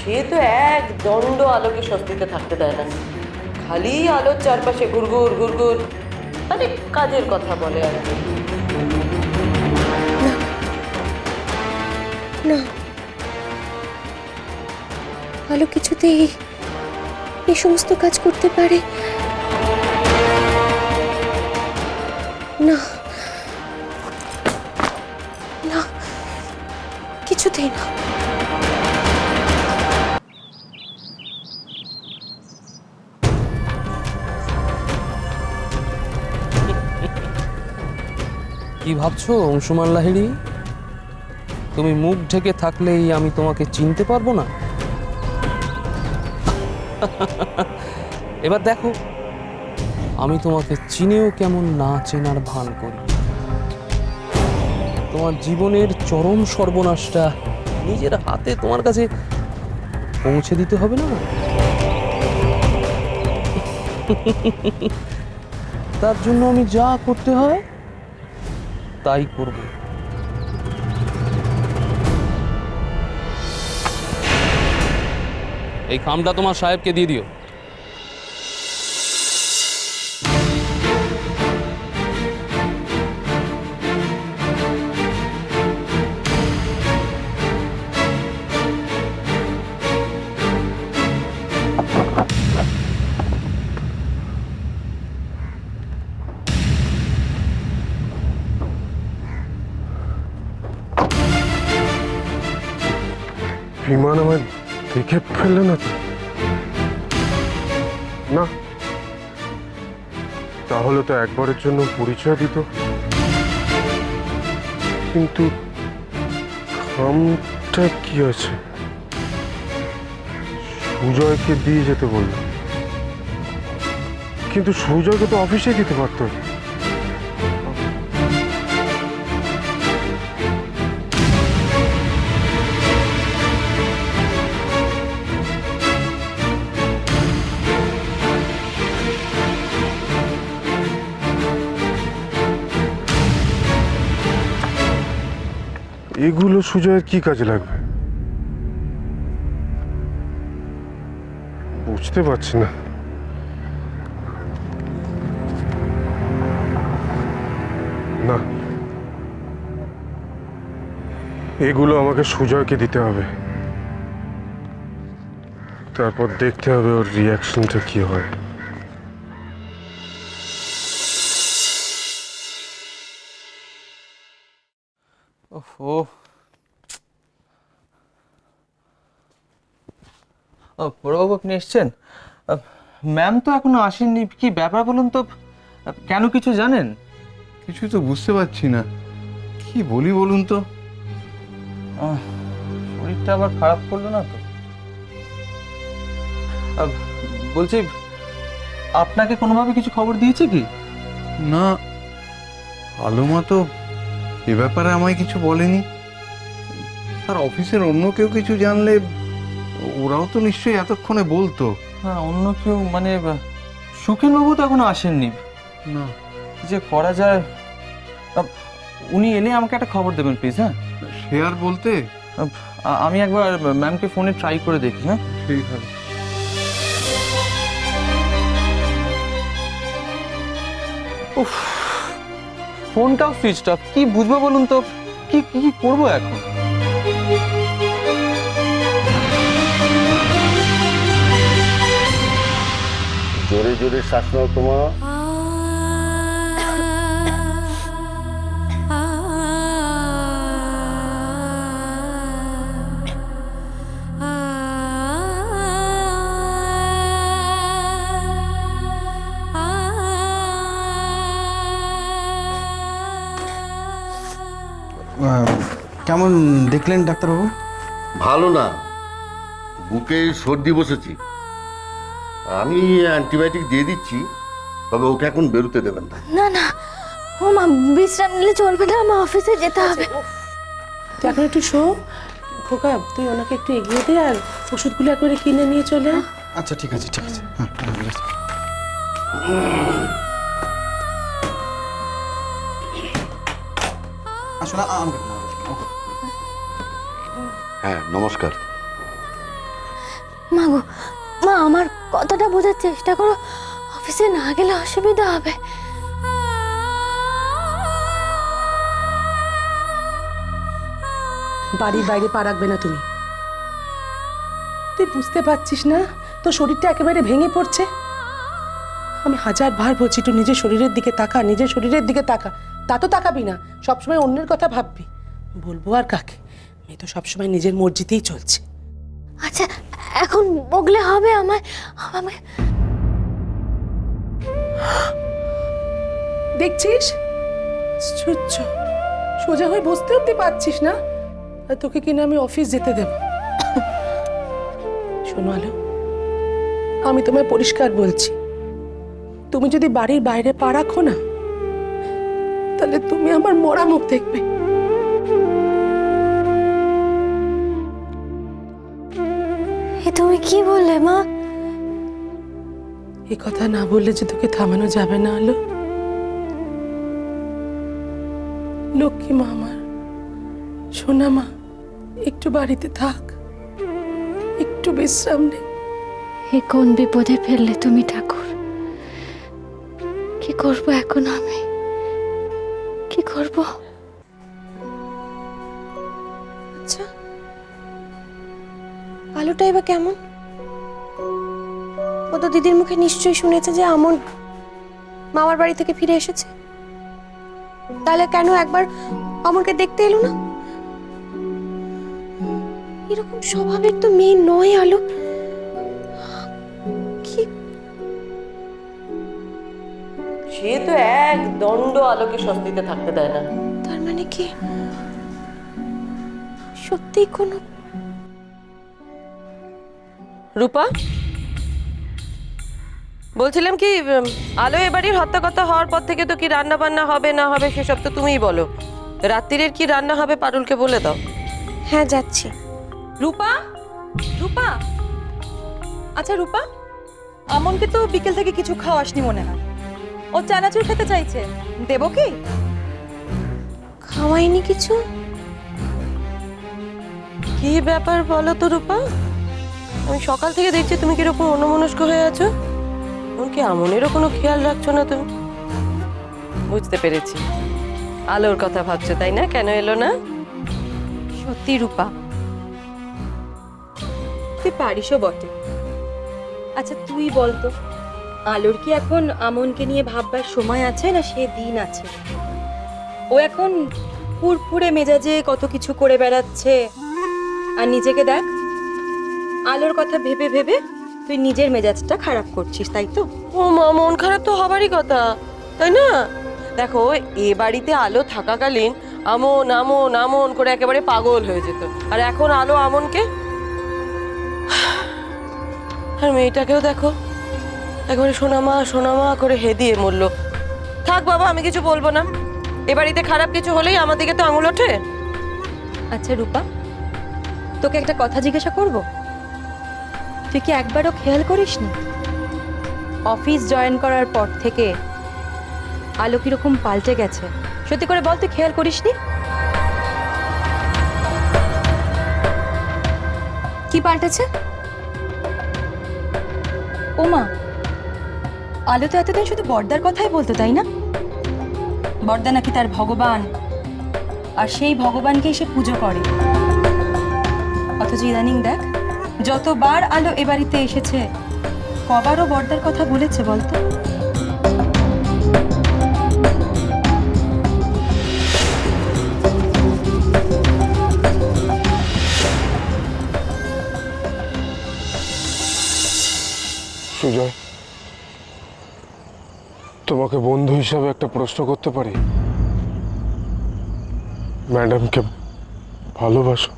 সে তো এক দণ্ড আলোকে স্বস্তিতে থাকতে দেয় না, খালি আলোর চারপাশে ঘুরঘুর ঘুরঘুর, মানে কাজের কথা বলে আর কি। না, আলো কিছুতেই এই সমস্ত কাজ করতে পারে না, না, কিছুতেই না। কি ভাবছো অংশুমান লাহিড়ী? তুমি মুখ ঢেকে থাকলেই আমি তোমাকে চিনতে পারবো না? এবার দেখো আমি তোমাকে চিনেও কেমন না চেনার ভান করি। তোমার জীবনের চরম সর্বনাশটা নিজের হাতে তোমার কাছে পৌঁছে দিতে হবে না? তার জন্য আমি যা করতে হয় তাই করব। এই খামটা তোমার সাহেবকে দিয়ে দিও। বিমান আমায় দেখে ফেললে না তো? না, তাহলে তো একবারের জন্য পরিচয় দিত, কিন্তু খামটা কি আছে? সুজয়কে দিয়ে যেতে বলল, কিন্তু সুজয়কে তো অফিসে দিতে পারতো। এগুলো সুজয়ের কি কাজে লাগবে বুঝতে পারছি না। না, এগুলো আমাকে সুজয়কে দিতে হবে, তারপর দেখতে হবে ওর রিয়াকশনটা কি হয়। ওহো, বড়বাবু আপনি এসছেন? ম্যাম তো এখনো আসেননি, কি ব্যাপার বলুন তো? কেন কিছু জানেন? কিছুই তো বুঝতে পারছি না, কি বলি বলুন তো? শরীরটা আবার খারাপ করলো না তো? বলছি, আপনাকে কোনোভাবে কিছু খবর দিয়েছে কি? না, আলোমা তো এ ব্যাপারে আমায় কিছু বলেনি। আর অফিসের অন্য কেউ কিছু জানলে ওরাও তো নিশ্চয়ই এতক্ষণে বলতো। হ্যাঁ, অন্য কেউ মানে সুখেনবাবু তো এখনো আসেননি। না, কি যে করা যায়? উনি এলে আমাকে একটা খবর দেবেন প্লিজ। হ্যাঁ, সে আর বলতে। আমি একবার ম্যামকে ফোনে ট্রাই করে দেখি। হ্যাঁ, সেই ভালো। উফ, ফোনটাও সুইচ অফ, কি বুঝবো বলুন তো? কি কি করবো এখন? জোরে জোরে শ্বাস নাও তোমা। কেমন দেখলেন ডাক্তারবাবু? ভালো না, বুকে সর্দি বসেছি। আমি অ্যান্টিবায়োটিক দিয়ে দিচ্ছি, তবে ওকে এখন বেরোতে দেবেন না। না না, ও মা, বিশ্রাম নিলে চলবে না, আমার অফিসে যেতে হবে। তুই এখন একটু শো খোকা, তুই ওনাকে একটু এগিয়ে দে আর ওষুধগুলো একবারে কিনে নিয়ে চলে আয়। আচ্ছা ঠিক আছে, ঠিক আছে। হ্যাঁ, আসলে হ্যাঁ, নমস্কার। মা গো, মা আমার কথাটা বোঝার চেষ্টা করো, অফিসে না গেলে অসুবিধা হবে। বাড়ির বাইরে পা রাখবে না তুমি। তুই বুঝতে পারছিস না তোর শরীরটা একেবারে ভেঙে পড়ছে? আমি 1000বার বলছি একটু নিজের শরীরের দিকে তাকা, নিজের শরীরের দিকে তাকা। তা তো তাকাবি না, সবসময় অন্যের কথা ভাববি। বলবো আর কাকে? মেয়ে তো সবসময় নিজের মর্জিতেই চলছে। আচ্ছা এখন বগলে হবে আমায়? আমায় দেখছিস আশ্চর্য, সোজা হয়ে বসতে উঠতে পারছিস না, আর তোকে কিনা আমি অফিস যেতে দেব? শোনো আলো, আমি তোমায় পরিষ্কার বলছি, তুমি যদি বাড়ির বাইরে পা রাখো না, তাহলে তুমি আমার মরা মুখ দেখবে। এ তুমি কি বললে মা? এ কথা না বললে যে তোকে থামানো যাবে না আলো। লক্ষ্মী মা আমার, সোনা মা, একটু বাড়িতে থাক, একটু বিশ্রাম নে। এ কোন বিপদে ফেললে তুমি ঠাকুর? কি করব এখন আমি? কি করব? আচ্ছা আলোটা এবার কেমন? ও তো দিদির মুখে নিশ্চয়ই শুনেছে যে আমন মামার বাড়ি থেকে ফিরে এসেছে। তাহলে কেন একবার আমনকে দেখতে এলো না? এরকম স্বভাবের তো মেয়ে নয় আলো। কি সে তো এক দণ্ড আলোকে স্বস্তিতে থাকতে দেয় না। তার মানে কি সত্যি কোনো? রূপা, বলছিলাম কি, আলো এ বাড়ির হত্যাকর্তা হওয়ার পর থেকে তো কি রান্না বান্না হবে না হবে সেসব তো তুমিই বলো। রাত্রিরের কি রান্না হবে পারুলকে বলে দাও। হ্যাঁ যাচ্ছি। রূপা, রূপা, আচ্ছা রূপা, আমনকে তো বিকেল থেকে কিছু খাওয়াসনি মনে হয়। ও চানাচুর খেতে চাইছে, দেবো কি? খাওয়াইনি কিছু? কি ব্যাপার বলো তো রূপা? আমি সকাল থেকে দেখছি তুমি কিরকম অন্যমনস্ক হয়ে আছো। এমনকি আমনেরও কোনো খেয়াল রাখছো না তুমি। বুঝতে পেরেছি, আলোর কথা ভাবছো তাই না? কেন এলো না? সত্যি রূপা, তুই পারিসও বটে। আচ্ছা তুই বলতো, আলোর কি এখন আমনকে নিয়ে ভাববার সময় আছে, না সে দিন আছে? ও এখন ফুরফুরে মেজাজে কত কিছু করে বেড়াচ্ছে, আর নিজেকে দেখ, আলোর কথা ভেবে ভেবে তুই নিজের মেজাজটা খারাপ করছিস, তাই তো? ও মা, মন খারাপ তো হবারই কথা, তাই না? দেখো, এ বাড়িতে আলো থাকাকালীন আমন আমন আমন করে একেবারে পাগল হয়ে যেত, আর এখন আলো আমনকে, আর মেয়েটাকেও দেখো একেবারে সোনামা সোনামা করে হেদিয়ে মরলো। থাক বাবা, আমি কিছু বলবো না। এ বাড়িতে খারাপ কিছু হলেই আমার দিকে তো আঙুল ওঠে। আচ্ছা রূপা, তোকে একটা কথা জিজ্ঞাসা করব। তুই কি একবারও খেয়াল করিসনি অফিস জয়েন করার পর থেকে আলো কিরকম পাল্টে গেছে? সত্যি করে বল, তুই খেয়াল করিসনি? কি পাল্টেছে? ও মা, আলো তো এতদিন শুধু বড়দার কথাই বলতো, তাই না? বড়দা নাকি তার ভগবান, আর সেই ভগবানকেই সে পুজো করে। অথচ ইদানিং দেখ, যতবার আলো এ বাড়িতে এসেছে কবারও বড়দার কথা বলেছে বলতো? সুজয়, তোমাকে বন্ধু হিসাবে একটা প্রশ্ন করতে পারি? ম্যাডামকে ভালোবাসো?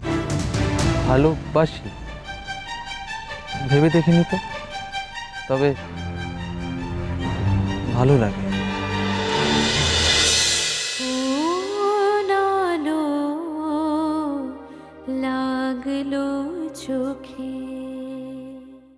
ভালোবাসি? ভেবে দেখিনি তো, তবে ভালো লাগে।